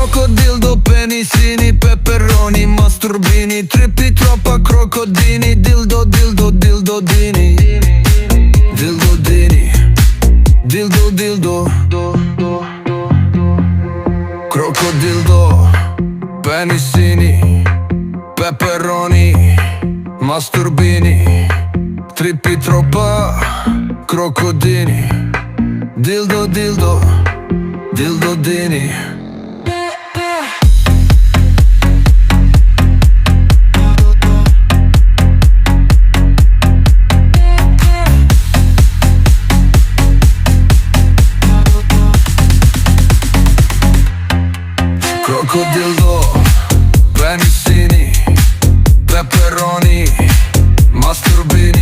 Crocodildo, penisini, peperoni, masturbini, trippi troppa crocodini, dildo, dildo, dildodini, dildodini, dildo, dildo, crocodildo, penisini, peperoni, masturbini, trippi troppa crocodini, dildo, dildo, dildodini. Crocodildo, penisini, peperoni, masturbini,